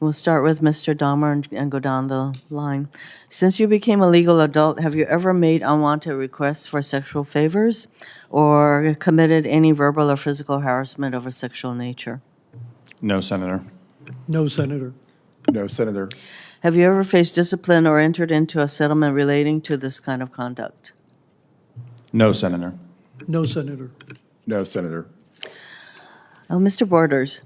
We'll start with Mr. Dahmer and go down the line. Since you became a legal adult, have you ever made unwanted requests for sexual favors or committed any verbal or physical harassment of a sexual nature? No, Senator. No, Senator. No, Senator. Have you ever faced discipline or entered into a settlement relating to this kind of conduct? No, Senator. No, Senator. No, Senator. Mr. Borders,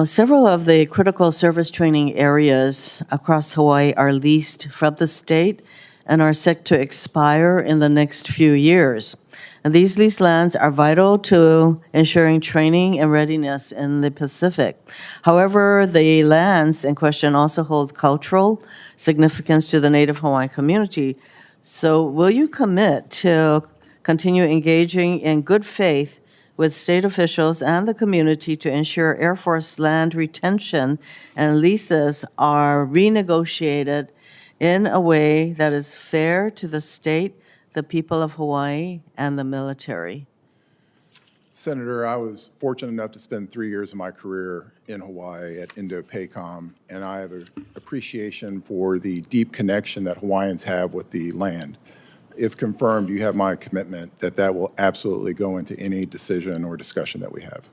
several of the critical service training areas across Hawaii are leased from the state and are set to expire in the next few years. And these leased lands are vital to ensuring training and readiness in the Pacific. However, the lands in question also hold cultural significance to the Native Hawaiian community. So will you commit to continue engaging in good faith with state officials and the community to ensure Air Force land retention and leases are renegotiated in a way that is fair to the state, the people of Hawaii, and the military? Senator, I was fortunate enough to spend 3 years of my career in Hawaii at Indo-PACOM, and I have an appreciation for the deep connection that Hawaiians have with the land. If confirmed, you have my commitment that that will absolutely go into any decision or discussion that we have.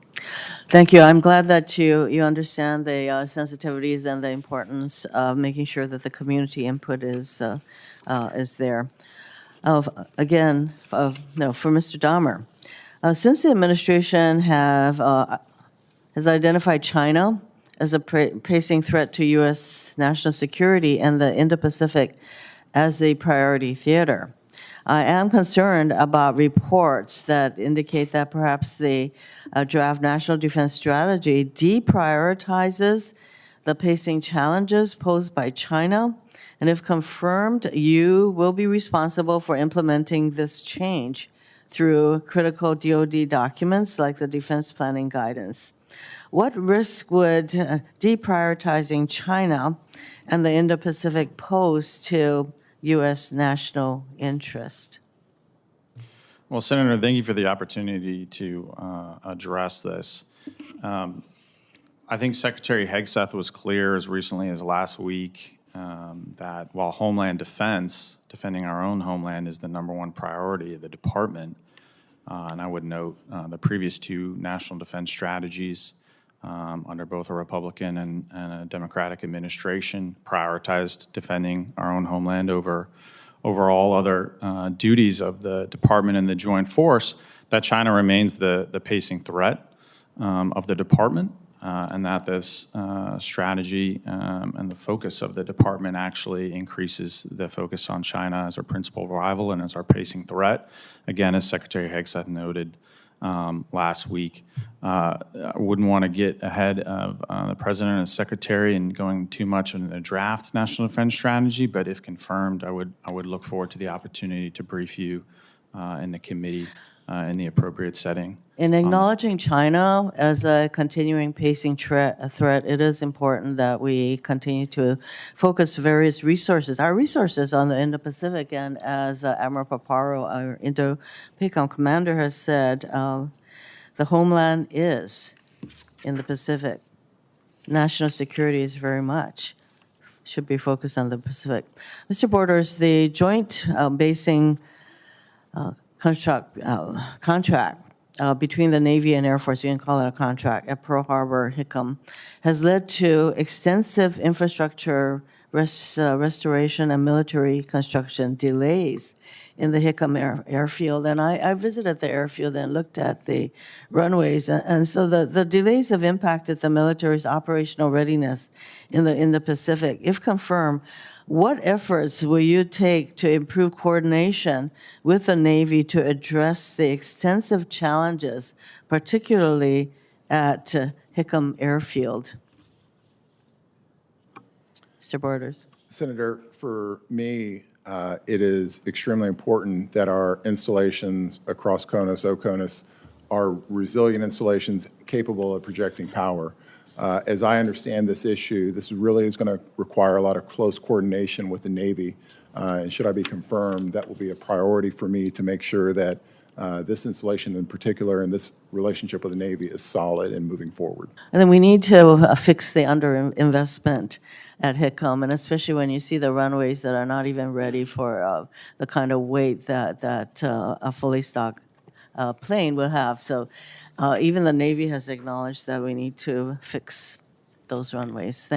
Thank you. I'm glad that you understand the sensitivities and the importance of making sure that the community input is there. Again, for Mr. Dahmer, since the administration has identified China as a pacing threat to U.S. national security and the Indo-Pacific as the priority theater, I am concerned about reports that indicate that perhaps the draft national defense strategy deprioritizes the pacing challenges posed by China. And if confirmed, you will be responsible for implementing this change through critical DoD documents like the Defense Planning Guidance. What risk would deprioritizing China and the Indo-Pacific pose to U.S. national interest? Well, Senator, thank you for the opportunity to address this. I think Secretary Hegseth was clear as recently as last week that while Homeland Defense, defending our own homeland, is the #1 priority of the department, and I would note the previous 2 national defense strategies under both a Republican and a Democratic administration prioritized defending our own homeland over all other duties of the department and the joint force, that China remains the pacing threat of the department, and that this strategy and the focus of the department actually increases the focus on China as our principal rival and as our pacing threat. Again, as Secretary Hegseth noted last week, I wouldn't want to get ahead of the President and Secretary and going too much in the draft national defense strategy, but if confirmed, I would look forward to the opportunity to brief you in the committee in the appropriate setting. In acknowledging China as a continuing pacing threat, it is important that we continue to focus various resources, our resources on the Indo-Pacific. And as Admiral Paparo, our Indo-PACOM commander, has said, the homeland is in the Pacific. National security is very much should be focused on the Pacific. Mr. Borders, the joint basing contract between the Navy and Air Force, you can call it a contract, at Pearl Harbor, Hickam, has led to extensive infrastructure restoration and military construction delays in the Hickam airfield. And I visited the airfield and looked at the runways. And so the delays have impacted the military's operational readiness in the Pacific. If confirmed, what efforts will you take to improve coordination with the Navy to address the extensive challenges, particularly at Hickam Airfield? Mr. Borders. Senator, for me, it is extremely important that our installations across CONUS, OCONUS, are resilient installations capable of projecting power. As I understand this issue, this really is going to require a lot of close coordination with the Navy. And should I be confirmed, that will be a priority for me to make sure that this installation in particular and this relationship with the Navy is solid and moving forward. And then we need to fix the underinvestment at Hickam, and especially when you see the runways that are not even ready for the kind of weight that a fully stocked plane will have. So even the Navy has acknowledged that we need to fix those runways.